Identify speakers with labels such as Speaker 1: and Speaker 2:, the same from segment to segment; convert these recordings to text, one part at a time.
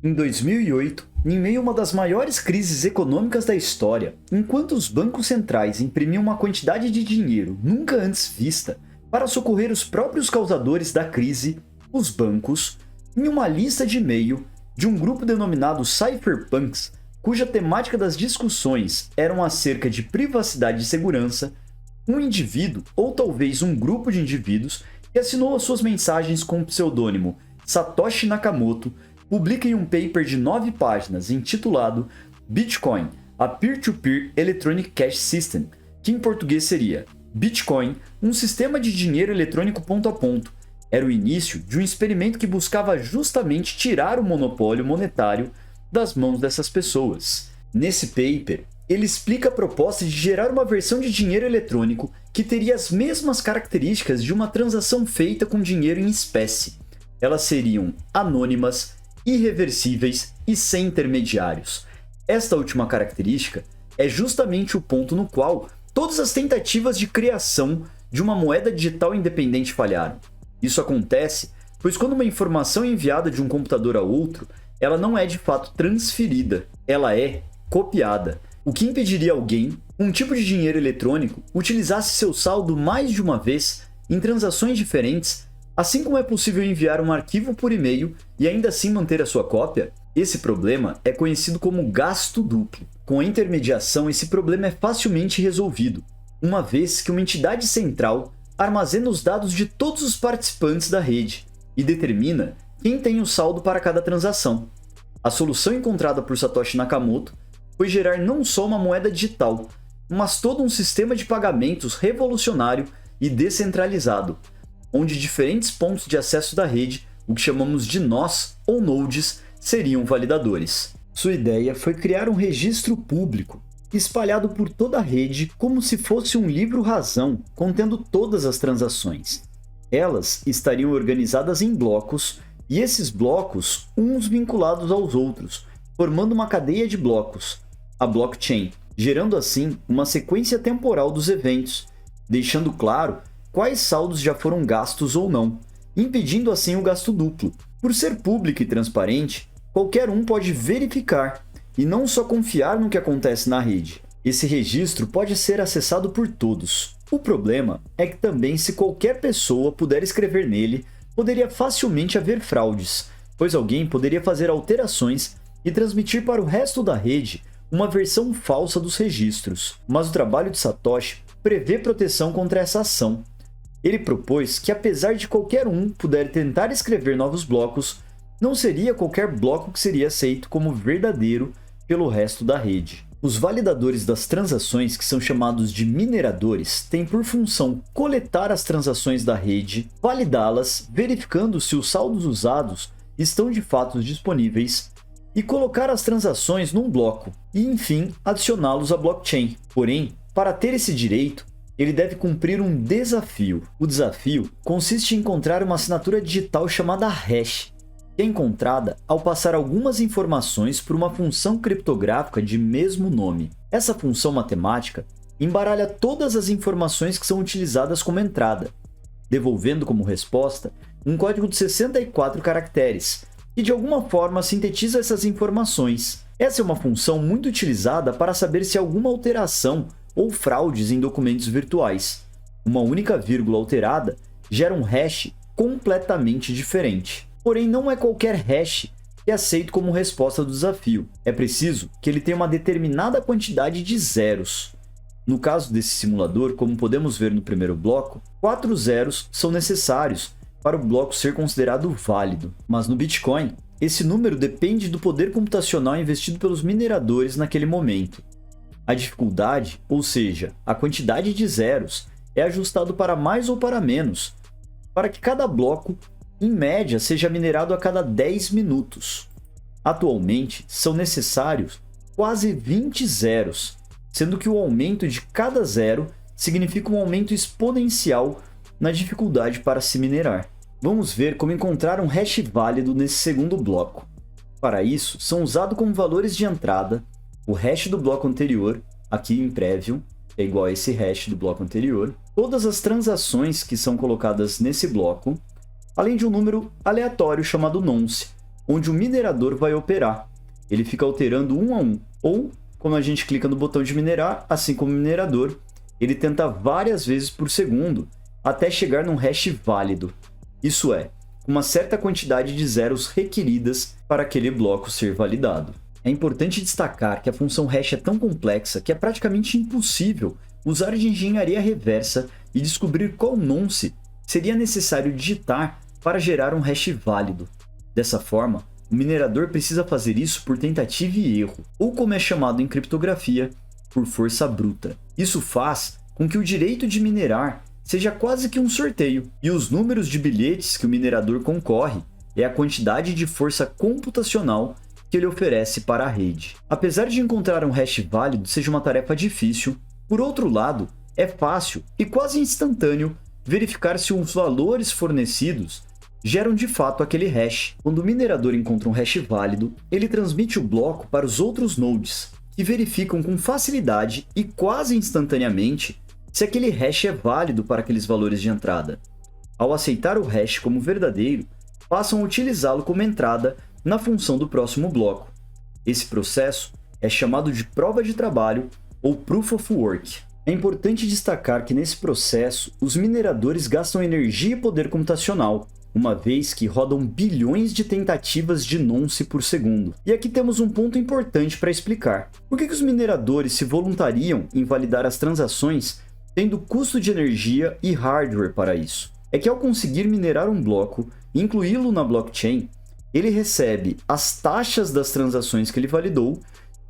Speaker 1: Em 2008, em meio a uma das maiores crises econômicas da história, enquanto os bancos centrais imprimiam uma quantidade de dinheiro nunca antes vista para socorrer os próprios causadores da crise, os bancos, em uma lista de e-mail de um grupo denominado Cypherpunks, cuja temática das discussões eram acerca de privacidade e segurança, um indivíduo, ou talvez um grupo de indivíduos, que assinou as suas mensagens com o pseudônimo Satoshi Nakamoto, publica em um paper de 9 páginas intitulado Bitcoin, a Peer-to-Peer Electronic Cash System, que em português seria Bitcoin, um sistema de dinheiro eletrônico ponto a ponto. Era o início de um experimento que buscava justamente tirar o monopólio monetário das mãos dessas pessoas. Nesse paper, ele explica a proposta de gerar uma versão de dinheiro eletrônico que teria as mesmas características de uma transação feita com dinheiro em espécie. Elas seriam anônimas, irreversíveis e sem intermediários. Esta última característica é justamente o ponto no qual todas as tentativas de criação de uma moeda digital independente falharam. Isso acontece pois quando uma informação é enviada de um computador a outro, ela não é de fato transferida, ela é copiada, o que impediria alguém, com um tipo de dinheiro eletrônico, utilizasse seu saldo mais de uma vez em transações diferentes. Assim como é possível enviar um arquivo por e-mail e ainda assim manter a sua cópia, esse problema é conhecido como gasto duplo. Com a intermediação, esse problema é facilmente resolvido, uma vez que uma entidade central armazena os dados de todos os participantes da rede e determina quem tem o saldo para cada transação. A solução encontrada por Satoshi Nakamoto foi gerar não só uma moeda digital, mas todo um sistema de pagamentos revolucionário e descentralizado, onde diferentes pontos de acesso da rede, o que chamamos de nós ou nodes, seriam validadores. Sua ideia foi criar um registro público, espalhado por toda a rede como se fosse um livro-razão contendo todas as transações. Elas estariam organizadas em blocos, e esses blocos, uns vinculados aos outros, formando uma cadeia de blocos, a blockchain, gerando assim uma sequência temporal dos eventos, deixando claro quais saldos já foram gastos ou não, impedindo assim o gasto duplo. Por ser público e transparente, qualquer um pode verificar e não só confiar no que acontece na rede. Esse registro pode ser acessado por todos. O problema é que também, se qualquer pessoa puder escrever nele, poderia facilmente haver fraudes, pois alguém poderia fazer alterações e transmitir para o resto da rede uma versão falsa dos registros. Mas o trabalho de Satoshi prevê proteção contra essa ação. Ele propôs que, apesar de qualquer um puder tentar escrever novos blocos, não seria qualquer bloco que seria aceito como verdadeiro pelo resto da rede. Os validadores das transações, que são chamados de mineradores, têm por função coletar as transações da rede, validá-las, verificando se os saldos usados estão de fato disponíveis, e colocar as transações num bloco, e enfim adicioná-los à blockchain. Porém, para ter esse direito, ele deve cumprir um desafio. O desafio consiste em encontrar uma assinatura digital chamada hash, que é encontrada ao passar algumas informações por uma função criptográfica de mesmo nome. Essa função matemática embaralha todas as informações que são utilizadas como entrada, devolvendo como resposta um código de 64 caracteres, que de alguma forma sintetiza essas informações. Essa é uma função muito utilizada para saber se há alguma alteração ou fraudes em documentos virtuais. Uma única vírgula alterada gera um hash completamente diferente. Porém, não é qualquer hash que é aceito como resposta do desafio. É preciso que ele tenha uma determinada quantidade de zeros. No caso desse simulador, como podemos ver no primeiro bloco, 4 zeros são necessários para o bloco ser considerado válido. Mas no Bitcoin, esse número depende do poder computacional investido pelos mineradores naquele momento. A dificuldade, ou seja, a quantidade de zeros, é ajustado para mais ou para menos, para que cada bloco, em média, seja minerado a cada 10 minutos. Atualmente, são necessários quase 20 zeros, sendo que o aumento de cada zero significa um aumento exponencial na dificuldade para se minerar. Vamos ver como encontrar um hash válido nesse segundo bloco. Para isso, são usados como valores de entrada o hash do bloco anterior, aqui em Prévio, é igual a esse hash do bloco anterior, todas as transações que são colocadas nesse bloco, além de um número aleatório chamado nonce, onde o minerador vai operar. Ele fica alterando um a um, ou, quando a gente clica no botão de minerar, assim como o minerador, ele tenta várias vezes por segundo, até chegar num hash válido. Isso é, uma certa quantidade de zeros requeridas para aquele bloco ser validado. É importante destacar que a função hash é tão complexa que é praticamente impossível usar de engenharia reversa e descobrir qual nonce seria necessário digitar para gerar um hash válido. Dessa forma, o minerador precisa fazer isso por tentativa e erro, ou como é chamado em criptografia, por força bruta. Isso faz com que o direito de minerar seja quase que um sorteio, e os números de bilhetes que o minerador concorre é a quantidade de força computacional que ele oferece para a rede. Apesar de encontrar um hash válido seja uma tarefa difícil, por outro lado, é fácil e quase instantâneo verificar se os valores fornecidos geram de fato aquele hash. Quando o minerador encontra um hash válido, ele transmite o bloco para os outros nodes, que verificam com facilidade e quase instantaneamente se aquele hash é válido para aqueles valores de entrada. Ao aceitar o hash como verdadeiro, passam a utilizá-lo como entrada na função do próximo bloco. Esse processo é chamado de prova de trabalho ou Proof of Work. É importante destacar que nesse processo, os mineradores gastam energia e poder computacional, uma vez que rodam bilhões de tentativas de nonce por segundo. E aqui temos um ponto importante para explicar. Por que os mineradores se voluntariam em validar as transações tendo custo de energia e hardware para isso? É que ao conseguir minerar um bloco e incluí-lo na blockchain, ele recebe as taxas das transações que ele validou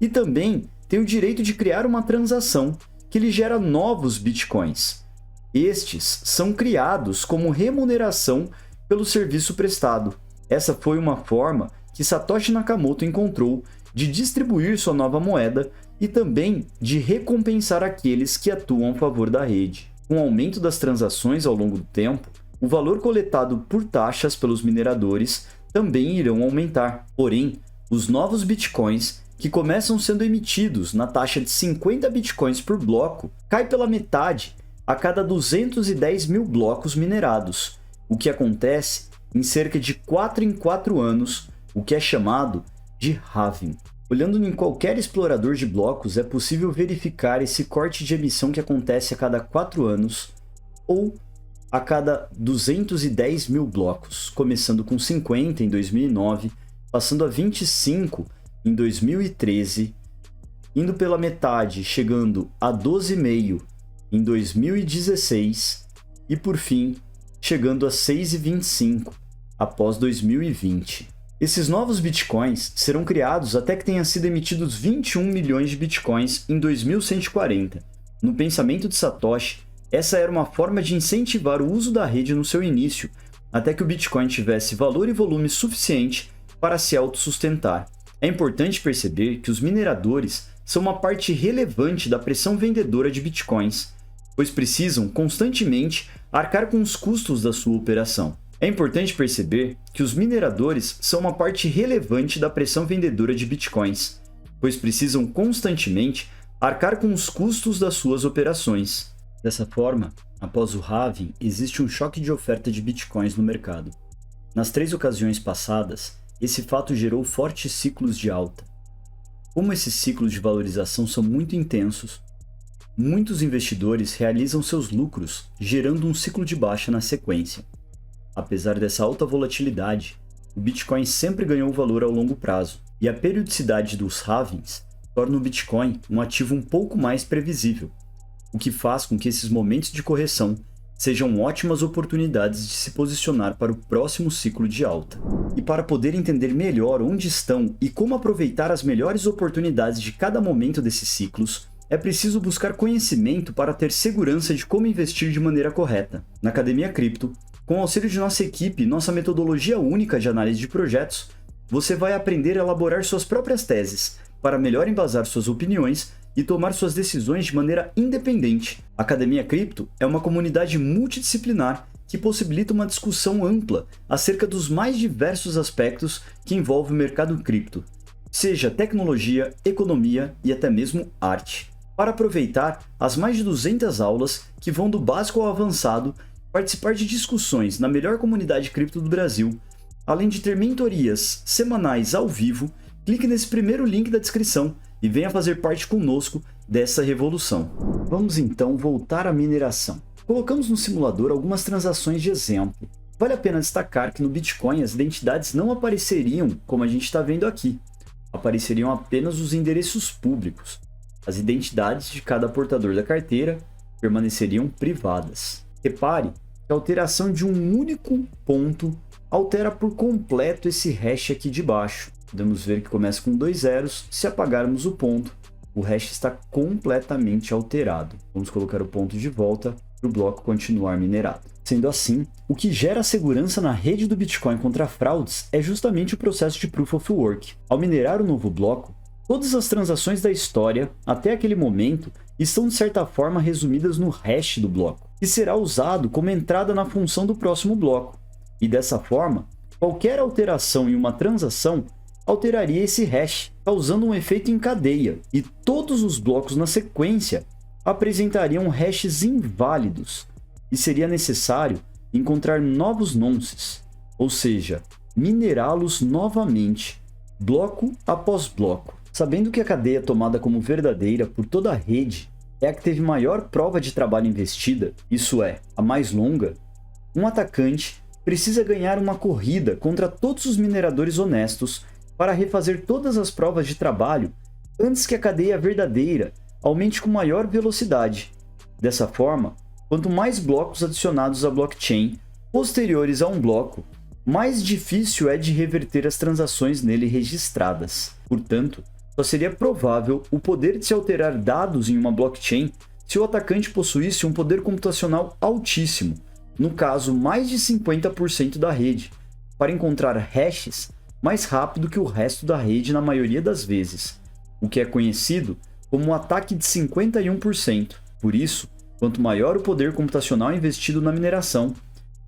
Speaker 1: e também tem o direito de criar uma transação que lhe gera novos bitcoins. Estes são criados como remuneração pelo serviço prestado. Essa foi uma forma que Satoshi Nakamoto encontrou de distribuir sua nova moeda e também de recompensar aqueles que atuam a favor da rede. Com o aumento das transações ao longo do tempo, o valor coletado por taxas pelos mineradores também irão aumentar. Porém, os novos bitcoins, que começam sendo emitidos na taxa de 50 bitcoins por bloco, cai pela metade a cada 210 mil blocos minerados, o que acontece em cerca de 4 em 4 anos, o que é chamado de halving. Olhando em qualquer explorador de blocos, é possível verificar esse corte de emissão que acontece a cada 4 anos, ou a cada 210 mil blocos, começando com 50 em 2009, passando a 25 em 2013, indo pela metade, chegando a 12,5 em 2016 e, por fim, chegando a 6,25 após 2020. Esses novos bitcoins serão criados até que tenha sido emitidos 21 milhões de bitcoins em 2140. No pensamento de Satoshi, essa era uma forma de incentivar o uso da rede no seu início, até que o Bitcoin tivesse valor e volume suficiente para se autossustentar. É importante perceber que os mineradores são uma parte relevante da pressão vendedora de Bitcoins, pois precisam constantemente arcar com os custos da sua operação. É importante perceber que os mineradores são uma parte relevante da pressão vendedora de Bitcoins, pois precisam constantemente arcar com os custos das suas operações. Dessa forma, após o halving, existe um choque de oferta de bitcoins no mercado. Nas 3 ocasiões passadas, esse fato gerou fortes ciclos de alta. Como esses ciclos de valorização são muito intensos, muitos investidores realizam seus lucros gerando um ciclo de baixa na sequência. Apesar dessa alta volatilidade, o Bitcoin sempre ganhou valor ao longo prazo, e a periodicidade dos halvings torna o Bitcoin um ativo um pouco mais previsível, o que faz com que esses momentos de correção sejam ótimas oportunidades de se posicionar para o próximo ciclo de alta. E para poder entender melhor onde estão e como aproveitar as melhores oportunidades de cada momento desses ciclos, é preciso buscar conhecimento para ter segurança de como investir de maneira correta. Na Academia Cripto, com o auxílio de nossa equipe e nossa metodologia única de análise de projetos, você vai aprender a elaborar suas próprias teses para melhor embasar suas opiniões e tomar suas decisões de maneira independente. A Academia Cripto é uma comunidade multidisciplinar que possibilita uma discussão ampla acerca dos mais diversos aspectos que envolvem o mercado cripto, seja tecnologia, economia e até mesmo arte. Para aproveitar as mais de 200 aulas que vão do básico ao avançado, participar de discussões na melhor comunidade cripto do Brasil, Além de ter mentorias semanais ao vivo, clique nesse primeiro link da descrição e venha fazer parte conosco dessa revolução. Vamos então voltar à mineração. Colocamos no simulador algumas transações de exemplo. Vale a pena destacar que no Bitcoin as identidades não apareceriam como a gente está vendo aqui. Apareceriam apenas os endereços públicos. As identidades de cada portador da carteira permaneceriam privadas. Repare que a alteração de um único ponto altera por completo esse hash aqui de baixo. Podemos ver que começa com 2 zeros. Se apagarmos o ponto, o hash está completamente alterado. Vamos colocar o ponto de volta para o bloco continuar minerado. Sendo assim, o que gera segurança na rede do Bitcoin contra fraudes é justamente o processo de Proof of Work. Ao minerar o novo bloco, todas as transações da história, até aquele momento, estão de certa forma resumidas no hash do bloco, que será usado como entrada na função do próximo bloco. E dessa forma, qualquer alteração em uma transação alteraria esse hash, causando um efeito em cadeia, e todos os blocos na sequência apresentariam hashes inválidos, e seria necessário encontrar novos nonces, ou seja, minerá-los novamente, bloco após bloco. Sabendo que a cadeia tomada como verdadeira por toda a rede é a que teve maior prova de trabalho investida, isso é, a mais longa, um atacante precisa ganhar uma corrida contra todos os mineradores honestos para refazer todas as provas de trabalho antes que a cadeia verdadeira aumente com maior velocidade. Dessa forma, quanto mais blocos adicionados à blockchain posteriores a um bloco, mais difícil é de reverter as transações nele registradas. Portanto, só seria provável o poder de se alterar dados em uma blockchain se o atacante possuísse um poder computacional altíssimo, no caso mais de 50% da rede, para encontrar hashes mais rápido que o resto da rede na maioria das vezes, o que é conhecido como um ataque de 51%. Por isso, quanto maior o poder computacional investido na mineração,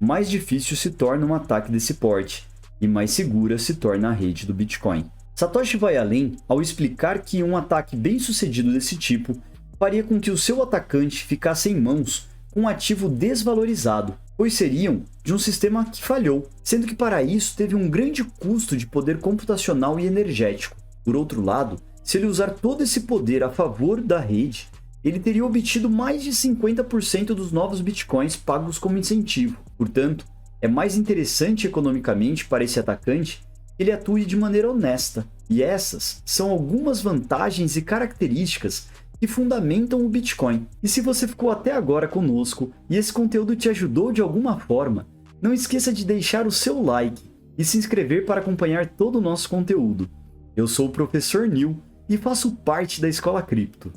Speaker 1: mais difícil se torna um ataque desse porte e mais segura se torna a rede do Bitcoin. Satoshi vai além ao explicar que um ataque bem sucedido desse tipo faria com que o seu atacante ficasse em mãos com um ativo desvalorizado, pois seriam de um sistema que falhou, sendo que para isso teve um grande custo de poder computacional e energético. Por outro lado, se ele usar todo esse poder a favor da rede, ele teria obtido mais de 50% dos novos bitcoins pagos como incentivo. Portanto, é mais interessante economicamente para esse atacante que ele atue de maneira honesta. E essas são algumas vantagens e características que fundamentam o Bitcoin. E se você ficou até agora conosco e esse conteúdo te ajudou de alguma forma, não esqueça de deixar o seu like e se inscrever para acompanhar todo o nosso conteúdo. Eu sou o Professor Nil e faço parte da Escola Cripto.